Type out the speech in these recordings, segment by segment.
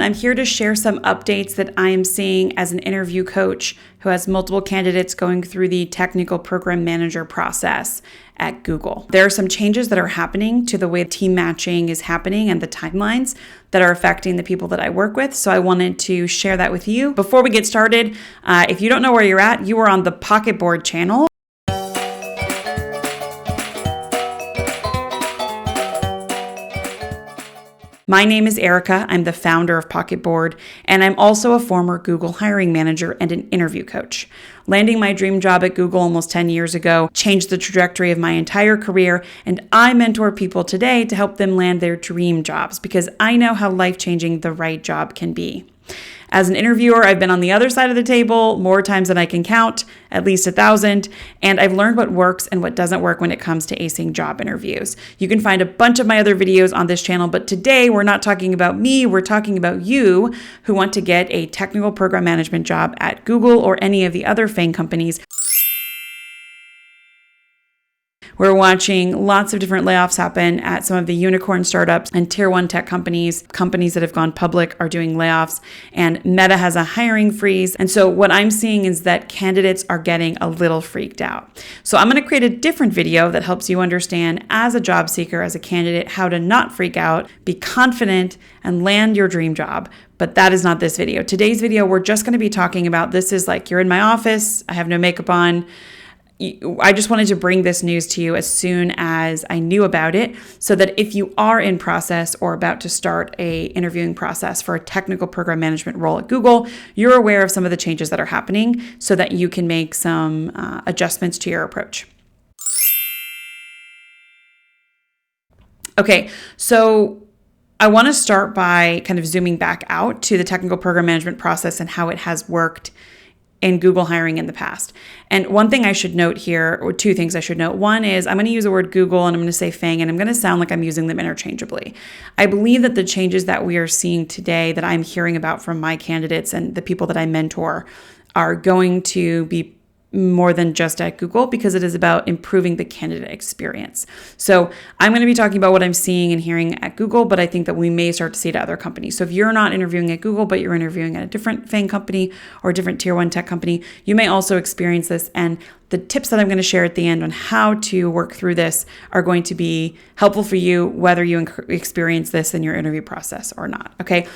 I'm here to share some updates that I am seeing as an interview coach who has multiple candidates going through the technical program manager process at Google. There are some changes that are happening to the way team matching is happening and the timelines that are affecting the people that I work with. So I wanted to share that with you. Before we get started, if you don't know where you're at, you are on the Pocketboard channel. My name is Erika. I'm the founder of Pocketboard, and I'm also a former Google hiring manager and an interview coach. Landing my dream job at Google almost 10 years ago changed the trajectory of my entire career, and I mentor people today to help them land their dream jobs because I know how life-changing the right job can be. As an interviewer, I've been on the other side of the table more times than I can count, at least 1,000, and I've learned what works and what doesn't work when it comes to acing job interviews. You can find a bunch of my other videos on this channel, but today we're not talking about me, we're talking about you who want to get a technical program management job at Google or any of the other FAANG companies. We're watching lots of different layoffs happen at some of the unicorn startups and tier one tech companies. Companies that have gone public are doing layoffs, and Meta has a hiring freeze. And so what I'm seeing is that candidates are getting a little freaked out. So I'm going to create a different video that helps you understand as a job seeker, as a candidate, how to not freak out, be confident, and land your dream job. But that is not this video. Today's video, we're just going to be talking about, this is like you're in my office, I have no makeup on. I just wanted to bring this news to you as soon as I knew about it so that if you are in process or about to start a interviewing process for a technical program management role at Google, you're aware of some of the changes that are happening so that you can make some adjustments to your approach. Okay, so I want to start by kind of zooming back out to the technical program management process and how it has worked in Google hiring in the past. And one thing I should note here, or two things I should note. One is I'm going to use the word Google and I'm going to say FAANG, and I'm going to sound like I'm using them interchangeably. I believe that the changes that we are seeing today that I'm hearing about from my candidates and the people that I mentor are going to be more than just at Google because it is about improving the candidate experience. So I'm going to be talking about what I'm seeing and hearing at Google, but I think that we may start to see it at other companies. So if you're not interviewing at Google, but you're interviewing at a different FAANG company or a different tier one tech company, you may also experience this. And the tips that I'm going to share at the end on how to work through this are going to be helpful for you, whether you experience this in your interview process or not. Okay.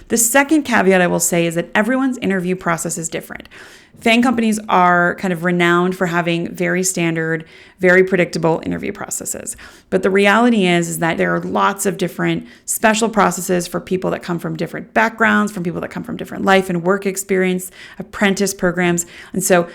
The second caveat I will say is that everyone's interview process is different. FAANG companies are kind of renowned for having very standard, very predictable interview processes. But the reality is that there are lots of different special processes for people that come from different backgrounds, from people that come from different life and work experience, apprentice programs. And so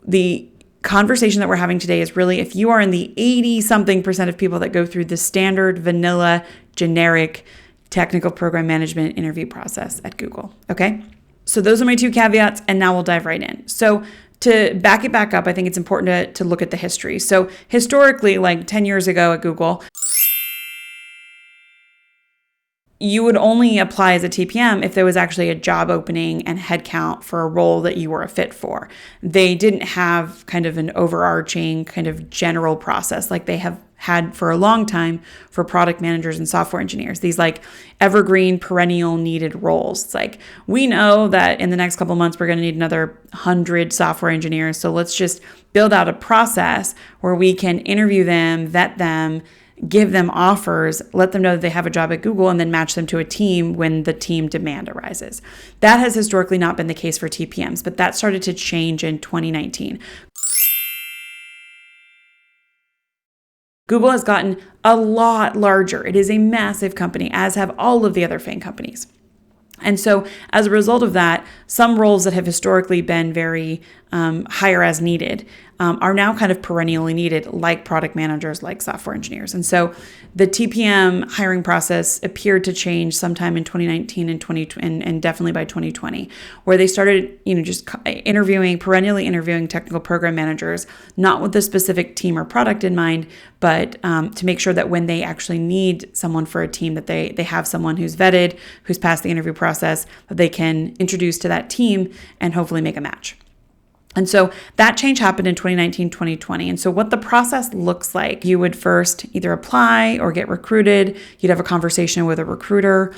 the conversation that we're having today is really if you are in the 80-something% of people that go through the standard, vanilla, generic technical program management interview process at Google. Okay. So those are my two caveats, and now we'll dive right in. So to back it back up, I think it's important to look at the history. So historically, like 10 years ago at Google, you would only apply as a TPM if there was actually a job opening and headcount for a role that you were a fit for. They didn't have kind of an overarching kind of general process like they have had for a long time for product managers and software engineers, these like evergreen, perennial needed roles. It's like, we know that in the next couple of months, we're going to need another 100 software engineers. So let's just build out a process where we can interview them, vet them, give them offers, let them know that they have a job at Google, and then match them to a team when the team demand arises. That has historically not been the case for TPMs, but that started to change in 2019. Google has gotten a lot larger. It is a massive company, as have all of the other FAANG companies. And so as a result of that, some roles that have historically been very hire as needed are now kind of perennially needed, like product managers, like software engineers. And so the TPM hiring process appeared to change sometime in 2019 and definitely by 2020, where they started, just perennially interviewing technical program managers, not with a specific team or product in mind, but to make sure that when they actually need someone for a team, that they have someone who's vetted, who's passed the interview process, that they can introduce to that team and hopefully make a match. And so that change happened in 2019, 2020. And so what the process looks like, you would first either apply or get recruited. You'd have a conversation with a recruiter.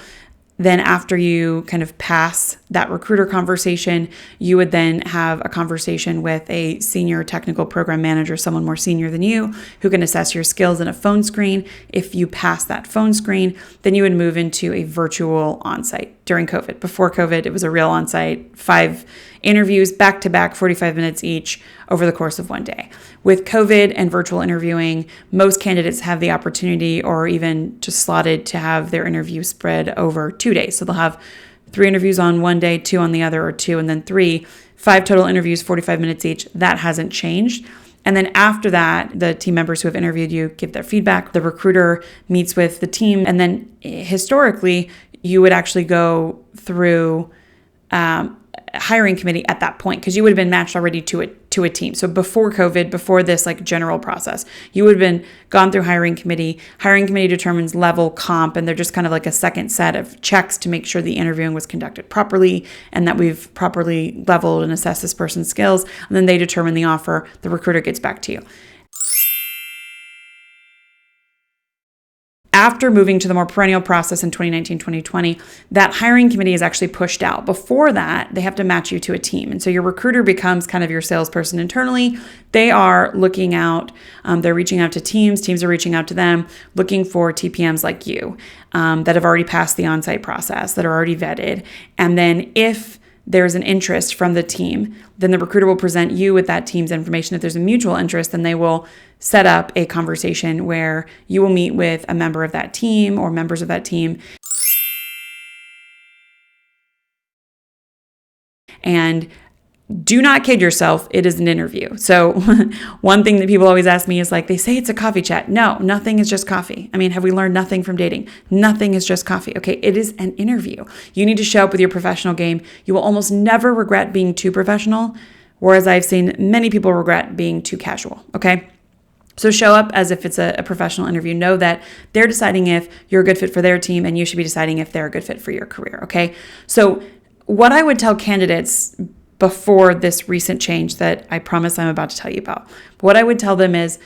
Then after you kind of pass that recruiter conversation, you would then have a conversation with a senior technical program manager, someone more senior than you, who can assess your skills in a phone screen. If you pass that phone screen, then you would move into a virtual onsite. During COVID. Before COVID, it was a real onsite, 5 interviews back to back, 45 minutes each over the course of one day. With COVID and virtual interviewing, most candidates have the opportunity or even just slotted to have their interview spread over 2 days. So they'll have 3 interviews on one day, 2 on the other, or 2 and then 3, 5 total interviews, 45 minutes each. That hasn't changed. And then after that, the team members who have interviewed you give their feedback. The recruiter meets with the team. And then historically, you would actually go through hiring committee at that point, because you would have been matched already to a team. So before COVID, before this like general process, you would have been gone through hiring committee. Hiring committee determines level, comp, and they're just kind of like a second set of checks to make sure the interviewing was conducted properly and that we've properly leveled and assessed this person's skills. And then they determine the offer. The recruiter gets back to you. After moving to the more perennial process in 2019, 2020, that hiring committee is actually pushed out. Before that, they have to match you to a team. And so your recruiter becomes kind of your salesperson internally. They are looking out, they're reaching out to teams are reaching out to them, looking for TPMs like you that have already passed the on-site process, that are already vetted. And then if there's an interest from the team, then the recruiter will present you with that team's information. If there's a mutual interest, then they will set up a conversation where you will meet with a member of that team or members of that team. And do not kid yourself, it is an interview. So one thing that people always ask me is like, they say it's a coffee chat. No, nothing is just coffee. I mean, have we learned nothing from dating? Nothing is just coffee. Okay, it is an interview. You need to show up with your professional game. You will almost never regret being too professional, whereas I've seen many people regret being too casual, okay? So show up as if it's a professional interview. Know that they're deciding if you're a good fit for their team and you should be deciding if they're a good fit for your career, okay? So what I would tell candidates before this recent change that I promise I'm about to tell you about, what I would tell them is,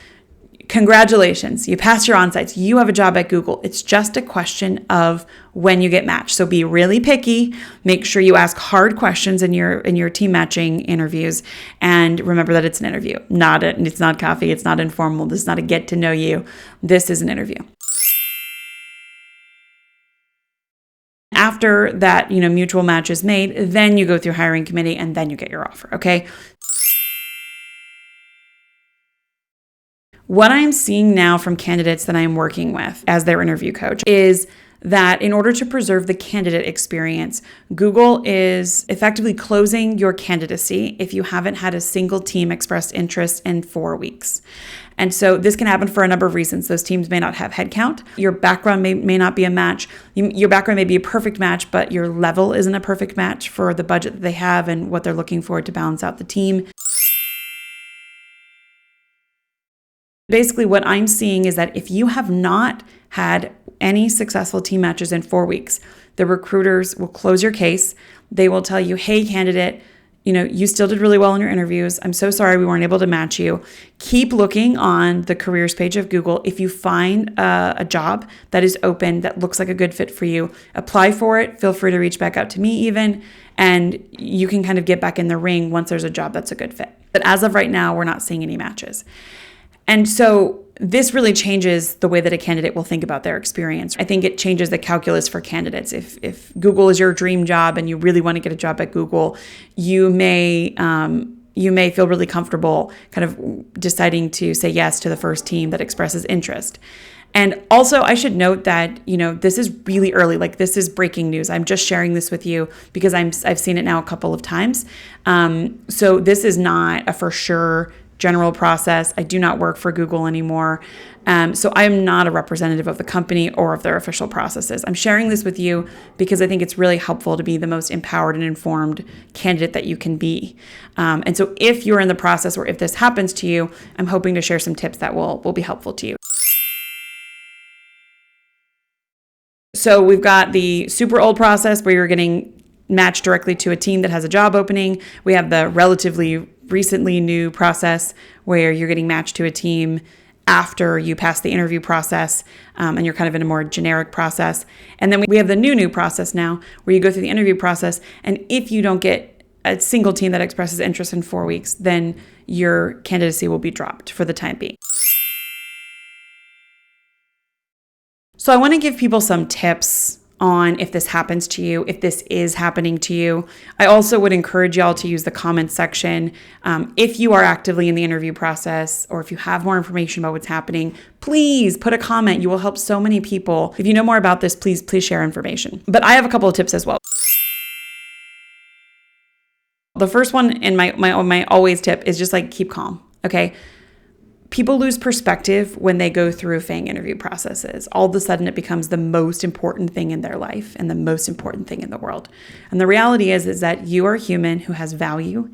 congratulations, you passed your on-sites, you have a job at Google. It's just a question of when you get matched. So be really picky, make sure you ask hard questions in your team matching interviews, and remember that it's an interview, it's not coffee, it's not informal, this is not a get to know you, this is an interview. After that, mutual match is made, then you go through hiring committee and then you get your offer, okay? What I'm seeing now from candidates that I'm working with as their interview coach is that in order to preserve the candidate experience, Google is effectively closing your candidacy if you haven't had a single team express interest in 4 weeks. And so this can happen for a number of reasons. Those teams may not have headcount. Your background may not be a match. Your background may be a perfect match, but your level isn't a perfect match for the budget that they have and what they're looking for to balance out the team. Basically, what I'm seeing is that if you have not had any successful team matches in 4 weeks, the recruiters will close your case. They will tell you, hey, candidate, you still did really well in your interviews. I'm so sorry we weren't able to match you. Keep looking on the careers page of Google. If you find a job that is open that looks like a good fit for you, apply for it. Feel free to reach back out to me even, and you can kind of get back in the ring once there's a job that's a good fit. But as of right now, we're not seeing any matches. And so this really changes the way that a candidate will think about their experience. I think it changes the calculus for candidates. If Google is your dream job and you really want to get a job at Google, you may feel really comfortable kind of deciding to say yes to the first team that expresses interest. And also, I should note that, this is really early. Like, this is breaking news. I'm just sharing this with you because I've seen it now a couple of times. So this is not a for sure general process. I do not work for Google anymore. So I am not a representative of the company or of their official processes. I'm sharing this with you because I think it's really helpful to be the most empowered and informed candidate that you can be. And so if you're in the process or if this happens to you, I'm hoping to share some tips that will be helpful to you. So we've got the super old process where you're getting matched directly to a team that has a job opening. We have the relatively recently new process where you're getting matched to a team after you pass the interview process, and you're kind of in a more generic process. And then we have the new process now where you go through the interview process, and if you don't get a single team that expresses interest in 4 weeks, then your candidacy will be dropped for the time being. So I want to give people some tips on if this happens to you, if this is happening to you. I also would encourage y'all to use the comments section. If you are actively in the interview process, or if you have more information about what's happening, please put a comment. You will help so many people. If you know more about this, please share information. But I have a couple of tips as well. The first one, and my always tip, is just like keep calm, okay? People lose perspective when they go through FAANG interview processes. All of a sudden, it becomes the most important thing in their life and the most important thing in the world. And the reality is that you are a human who has value.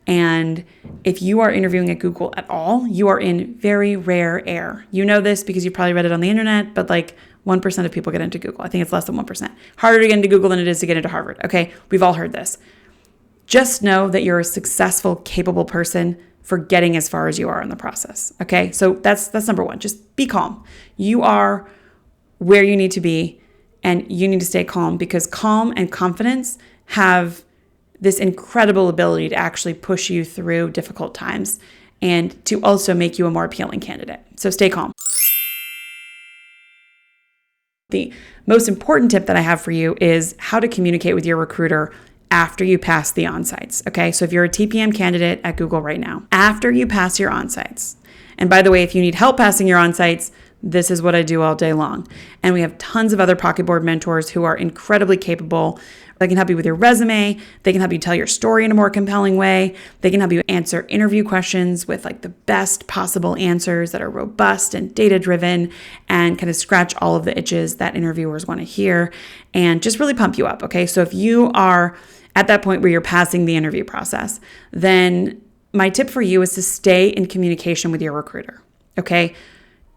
And if you are interviewing at Google at all, you are in very rare air. You know this because you probably read it on the internet, but like 1% of people get into Google. I think it's less than 1%. Harder to get into Google than it is to get into Harvard. Okay, we've all heard this. Just know that you're a successful, capable person for getting as far as you are in the process. Okay, so that's number one. Just be calm. You are where you need to be, and you need to stay calm, because calm and confidence have this incredible ability to actually push you through difficult times and to also make you a more appealing candidate. So stay calm. The most important tip that I have for you is how to communicate with your recruiter after you pass the on-sites, okay? So if you're a TPM candidate at Google right now, after you pass your on-sites, and by the way, if you need help passing your on-sites, this is what I do all day long. And we have tons of other Pocket Board mentors who are incredibly capable. They can help you with your resume. They can help you tell your story in a more compelling way. They can help you answer interview questions with like the best possible answers that are robust and data-driven and kind of scratch all of the itches that interviewers want to hear and just really pump you up, okay? So if you are at that point where you're passing the interview process, then my tip for you is to stay in communication with your recruiter, okay?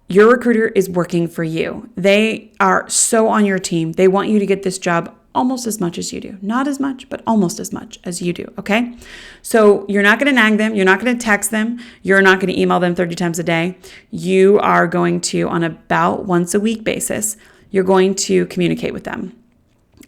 Your recruiter is working for you. They are so on your team. They want you to get this job almost as much as you do. Not as much, but almost as much as you do, okay? So you're not going to nag them. You're not going to text them. You're not going to email them 30 times a day. You are going to, on about once a week basis, you're going to communicate with them.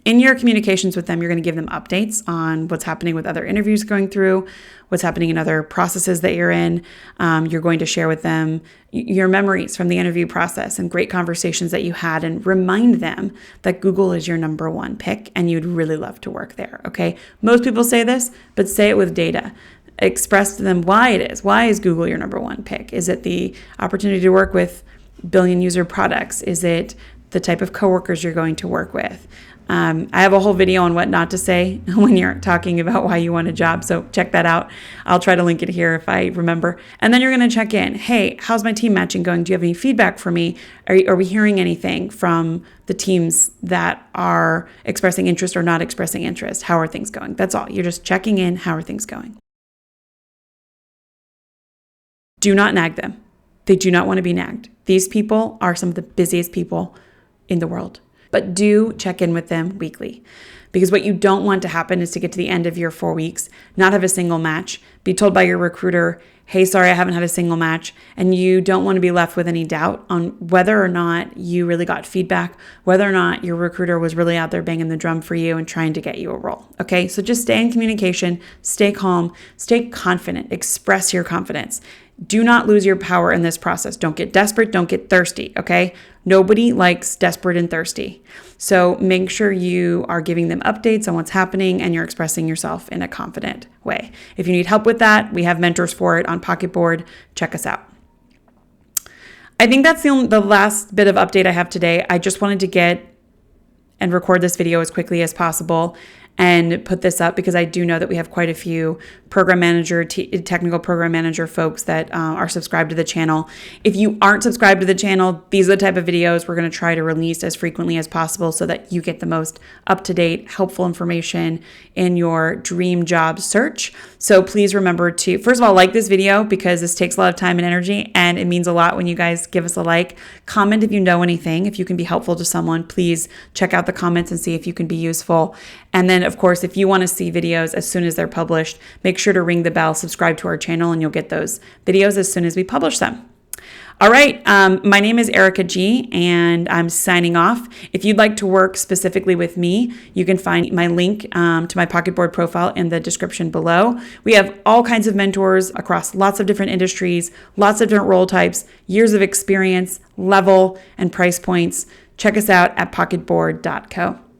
In your communications with them, you're going to give them updates on what's happening with other interviews going through, what's happening in other processes that you're in. You're going to share with them your memories from the interview process and great conversations that you had, and remind them that Google is your number one pick and you'd really love to work there, okay? Most people say this, but say it with data. Express to them why it is. Why is Google your number one pick? Is it the opportunity to work with billion user products? Is it the type of coworkers you're going to work with? I have a whole video on what not to say when you're talking about why you want a job, so check that out. I'll try to link it here if I remember. And then you're going to check in. Hey, how's my team matching going? Do you have any feedback for me? Are we hearing anything from the teams that are expressing interest or not expressing interest? How are things going? That's all. You're just checking in. How are things going? Do not nag them. They do not want to be nagged. These people are some of the busiest people in the world. But do check in with them weekly, because what you don't want to happen is to get to the end of your 4 weeks, not have a single match, be told by your recruiter, hey, sorry, I haven't had a single match. And you don't want to be left with any doubt on whether or not you really got feedback, whether or not your recruiter was really out there banging the drum for you and trying to get you a role. Okay, so just stay in communication, stay calm, stay confident, express your confidence. Do not lose your power in this process. Don't get desperate. Don't get thirsty, okay? Nobody likes desperate and thirsty. So make sure you are giving them updates on what's happening and you're expressing yourself in a confident way. If you need help with that, we have mentors for it on Pocket Board. Check us out. I think that's the last bit of update I have today. I just wanted to get and record this video as quickly as possible and put this up because I do know that we have quite a few program manager, technical program manager folks that are subscribed to the channel. If you aren't subscribed to the channel, these are the type of videos we're going to try to release as frequently as possible so that you get the most up-to-date, helpful information in your dream job search. So please remember to, first of all, like this video because this takes a lot of time and energy and it means a lot when you guys give us a like. Comment if you know anything. If you can be helpful to someone, please check out the comments and see if you can be useful. And then, of course, if you want to see videos as soon as they're published, make sure to ring the bell, subscribe to our channel, and you'll get those videos as soon as we publish them. All right, my name is Erika G, and I'm signing off. If you'd like to work specifically with me, you can find my link to my Pocketboard profile in the description below. We have all kinds of mentors across lots of different industries, lots of different role types, years of experience, level, and price points. Check us out at pocketboard.co.